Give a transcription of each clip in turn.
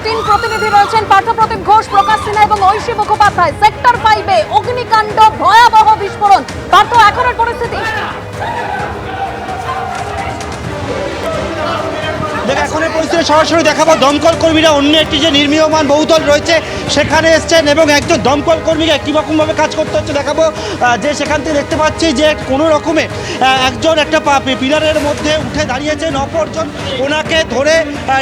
তিন প্রতিনিধি রয়েছেন, পার্থপ্রতিম ঘোষ, প্রকাশ সিনহা এবং ঐশী মুখোপাধ্যায়। সেক্টর 5-এ অগ্নিকাণ্ড, ভয়াবহ বিস্ফোরণ। পার্থ, এখনের পরিস্থিতি? এখনের পরিস্থিতি সরাসরি দেখাবো। দমকল কর্মীরা অন্য একটি যে নির্মীয়মান বহুতল রয়েছে সেখানে এসছেন এবং একজন দমকল কর্মীকে কীরকমভাবে কাজ করতে হচ্ছে দেখাবো। যে সেখান থেকে দেখতে পাচ্ছি যে কোনো রকমে একজন একটা পিলারের মধ্যে উঠে দাঁড়িয়েছেন, অপরজন ওনাকে ধরে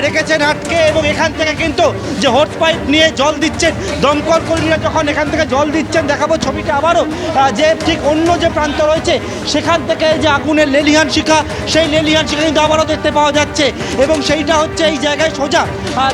রেখেছেন আটকে, এবং এখান থেকে কিন্তু যে হোস পাইপ নিয়ে জল দিচ্ছেন দমকল কর্মীরা। যখন এখান থেকে জল দিচ্ছেন দেখাবো ছবিটা আবারও, যে ঠিক অন্য যে প্রান্ত রয়েছে সেখান থেকে যে আগুনের লেলিহান শিখা, সেই লেলিহান শিখা কিন্তু আবারও দেখতে পাওয়া যাচ্ছে। এবং সেইটা হচ্ছে এই জায়গায় সোজা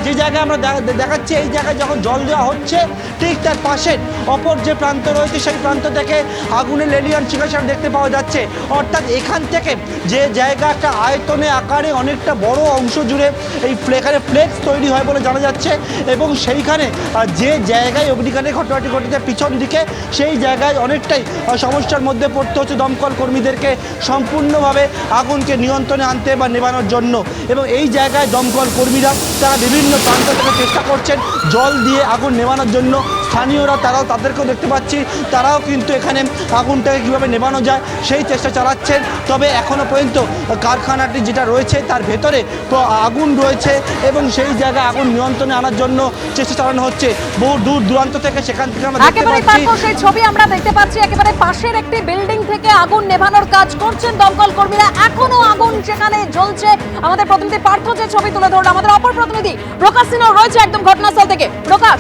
যে জায়গায় আমরা দেখাচ্ছি, এই জায়গায় যখন জল দেওয়া হচ্ছে ঠিক তার পাশের অপর যে প্রান্ত রয়েছে সেই প্রান্ত থেকে আগুনের লেলিহান শিখা দেখতে পাওয়া যাচ্ছে। অর্থাৎ এখান থেকে যে জায়গা একটা আয়তনে আকারে অনেকটা বড় অংশ জুড়ে এই এখানে ফ্লেক্স তৈরি হয় বলে জানা যাচ্ছে, এবং সেইখানে যে জায়গায় অগ্নিকাণ্ডের ঘটনাটি ঘটেছে পিছন দিকে, সেই জায়গায় অনেকটাই সমস্যার মধ্যে পড়তে হচ্ছে দমকল কর্মীদেরকে সম্পূর্ণভাবে আগুনকে নিয়ন্ত্রণে আনতে বা নেভানোর জন্য। এবং এই জায়গায় দমকল কর্মীরা তারা বিভিন্ন প্রান্ত থেকে চেষ্টা করছেন জল দিয়ে আগুন নেভানোর জন্য। স্থানীয়রা তাদেরকেও দেখতে পাচ্ছি, তারাও কিন্তু এখানে আগুনটাকে কীভাবে নেভানো যায় সেই চেষ্টা চালাচ্ছেন। তবে এখনও পর্যন্ত কারখানাটি যেটা রয়েছে তার ভেতরে আগুন রয়েছে, এবং সেই জায়গায় আগুন নিয়ন্ত্রণে আনার জন্য চেষ্টা চালানো হচ্ছে বহু দূর দূরান্ত থেকে। সেখান থেকে আমরা দেখতে পাচ্ছি সেই ছবি আমরা দেখতে পাচ্ছি, একেবারে পাশের একটি বিল্ডিং থেকে আগুন নেভানোর কাজ করছেন দমকল কর্মীরা। এখনো আগুন সেখানে জ্বলছে। আমাদের প্রতিনিধি পার্থ যে ছবি তুলে ধরল, আমাদের অপর প্রতিনিধি প্রকাশ সিনহা রয়েছে একদম ঘটনাস্থল থেকে। প্রকাশ,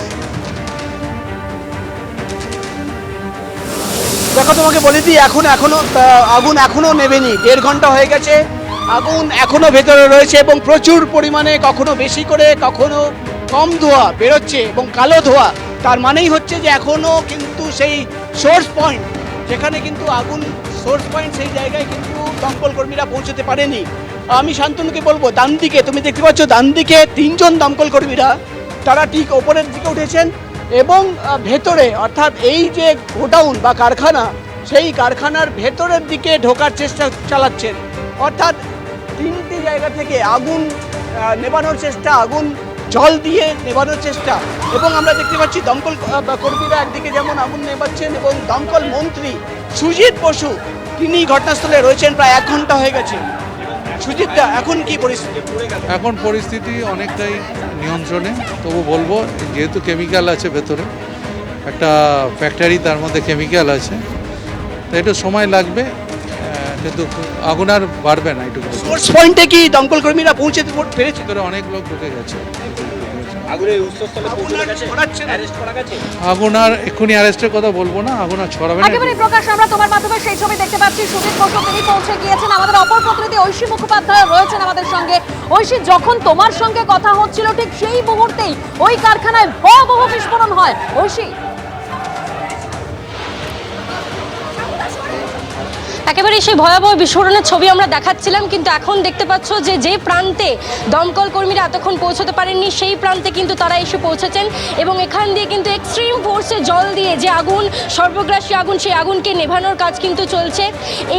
দেখো তোমাকে বলে দিই, আগুন এখনো নেভেনি। 1.5 ঘন্টা হয়ে গেছে, আগুন এখনো ভেতরে রয়েছে এবং প্রচুর পরিমাণে কখনো বেশি করে কখনো কম ধোঁয়া বেরোচ্ছে এবং কালো ধোঁয়া। তার মানেই হচ্ছে যে এখনো কিন্তু সেই সোর্স পয়েন্ট, যেখানে কিন্তু আগুন সোর্স পয়েন্ট, সেই জায়গায় কিন্তু দমকল কর্মীরা পৌঁছতে পারেনি। আমি শান্তনুকে বলবো, ডান দিকে তুমি দেখতে পাচ্ছ, ডান দিকে 3 জন দমকল কর্মীরা তারা ঠিক ওপরের দিকে উঠেছেন এবং ভেতরে, অর্থাৎ এই যে গোডাউন বা কারখানা, সেই কারখানার ভেতরের দিকে ঢোকার চেষ্টা চালাচ্ছেন। অর্থাৎ 3টি জায়গা থেকে আগুন নেভানোর চেষ্টা, আগুন জল দিয়ে নেভানোর চেষ্টা। এবং আমরা দেখতে পাচ্ছি দমকল কর্মীরা একদিকে যেমন আগুন নেভাচ্ছেন, এবং দমকল মন্ত্রী সুজিত বসু তিনি ঘটনাস্থলে রয়েছেন প্রায় 1 ঘন্টা হয়ে গেছে। সুজিতদা, এখন কি পরিস্থিতি? এখন পরিস্থিতি অনেকটাই নিয়ন্ত্রণে, তবু বলবো যেহেতু কেমিক্যাল আছে ভেতরে, একটা ফ্যাক্টরি, তার মধ্যে কেমিক্যাল আছে, তো একটু সময় লাগবে, কিন্তু আগুন আর বাড়বে না। একটু সোর্স পয়েন্টে কি দমকল কর্মীরা পৌঁছতে পেরেছে? ভিতরে অনেক লোক ঢুকে গেছে। আগুন আর এক্ষুনি অ্যারেস্টের কথা বলবো না, আগুন আর ছড়াবে না। একেবারে প্রকাশ, আমরা তোমার মাধ্যমে সেই ছবি দেখতে পাচ্ছি। সুজিত বসু তিনি পৌঁছে গিয়েছেন। আমাদের অপর প্রতিনিধি ঐশী মুখোপাধ্যায় রয়েছেন আমাদের সঙ্গে। ঐশী, যখন তোমার সঙ্গে কথা হচ্ছিল ঠিক সেই মুহূর্তেই ওই কারখানায় ভয়াবহ বিস্ফোরণ হয়। ঐশী, একেবারে সেই ভয়াবহ বিস্ফোরণের ছবি আমরা দেখাচ্ছিলাম, কিন্তু এখন দেখতে পাচ্ছ যে প্রান্তে দমকল কর্মীরা এতক্ষণ পৌঁছতে পারেননি সেই প্রান্তে কিন্তু তারা এসে পৌঁছেছেন, এবং এখান দিয়ে কিন্তু এক্সট্রিম ফোর্সে জল দিয়ে যে আগুন, সর্বগ্রাসী আগুন, সেই আগুনকে নেভানোর কাজ কিন্তু চলছে।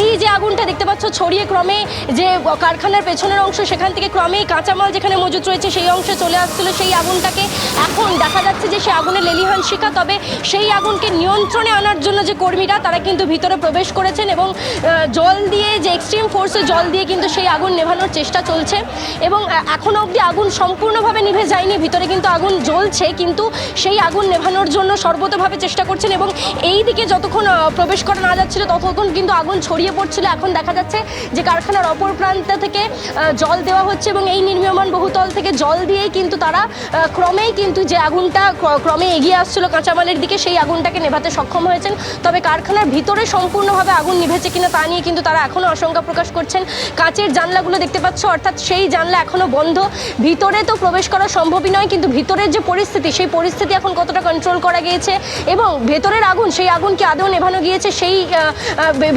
এই যে আগুনটা দেখতে পাচ্ছ ছড়িয়ে ক্রমে যে কারখানার পেছনের অংশ, সেখান থেকে ক্রমেই কাঁচামাল যেখানে মজুত রয়েছে সেই অংশে চলে আসছিল, সেই আগুনটাকে এখন দেখা যাচ্ছে যে সেই আগুনের লেলিহান শিখা। তবে সেই আগুনকে নিয়ন্ত্রণে আনার জন্য যে কর্মীরা তারা কিন্তু ভিতরে প্রবেশ করেছেন, এবং জল দিয়ে, যে এক্সট্রিম ফোর্সে জল দিয়ে কিন্তু সেই আগুন নেভানোর চেষ্টা চলছে এবং এখনও অবধি আগুন সম্পূর্ণভাবে নিভে যায়নি। ভিতরে কিন্তু আগুন জ্বলছে, কিন্তু সেই আগুন নেভানোর জন্য সর্বতভাবে চেষ্টা করছেন এবং এই দিকে যতক্ষণ প্রবেশ করা না যাচ্ছিল ততক্ষণ কিন্তু আগুন ছড়িয়ে পড়ছিল। এখন দেখা যাচ্ছে যে কারখানার অপর প্রান্ত থেকে জল দেওয়া হচ্ছে এবং এই নির্মীয়মান বহুতল থেকে জল দিয়েই কিন্তু তারা ক্রমেই কিন্তু যে আগুনটা ক্রমে এগিয়ে আসছিল কাঁচামালের দিকে, সেই আগুনটাকে নেভাতে সক্ষম হয়েছেন। তবে কারখানার ভিতরে সম্পূর্ণভাবে আগুন নিভেছে কিনা তা নিয়ে কিন্তু তারা এখনও আশঙ্কা প্রকাশ করছেন। কাঁচের জানলাগুলো দেখতে পাচ্ছ, অর্থাৎ সেই জানলা এখনও বন্ধ। ভিতরে তো প্রবেশ করা সম্ভবই নয়, কিন্তু ভিতরের যে পরিস্থিতি, সেই পরিস্থিতি এখন কতটা কন্ট্রোল করা গিয়েছে এবং ভেতরের আগুন, সেই আগুন কি আদৌ নেভানো গিয়েছে, সেই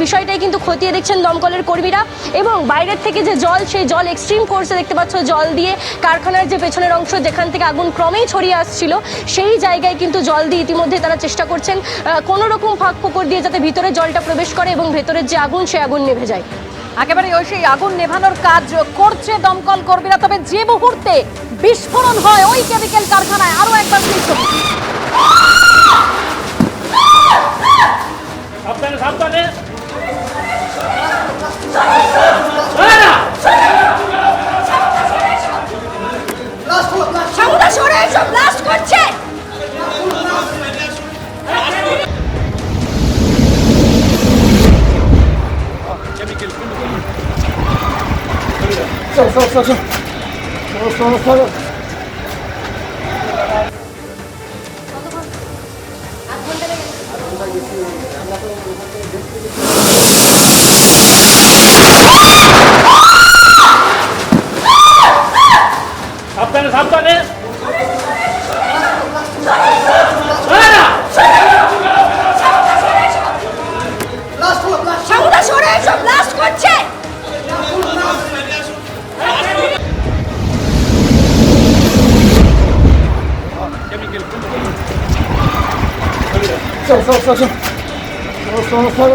বিষয়টাই কিন্তু খতিয়ে দেখছেন দমকলের কর্মীরা। এবং বাইরের থেকে যে জল, সেই জল এক্সট্রিম কোর্সে দেখতে পাচ্ছ, জল দিয়ে কারখানার যে পেছনের অংশ যেখান থেকে আগুন ক্রমেই ছড়িয়ে আসছিল, সেই জায়গায় কিন্তু জল দিয়ে ইতিমধ্যে তারা চেষ্টা করছেন কোনো রকম ফাঁক ফোকর দিয়ে যাতে ভিতরে জলটা প্রবেশ করে এবং ভেতরের যে আগুন, সেই আগুন নেভে যায়। একেবারে ওই সেই আগুন নেভানোর কাজ করছে দমকল কর্মীরা। তবে যে মুহূর্তে বিস্ফোরণ হয় ওই কেমিক্যাল কারখানায়, আরো একবার সাবধানে ব্লাস্ট করছে। সাবধানে ব্লাস্ট করছে। চল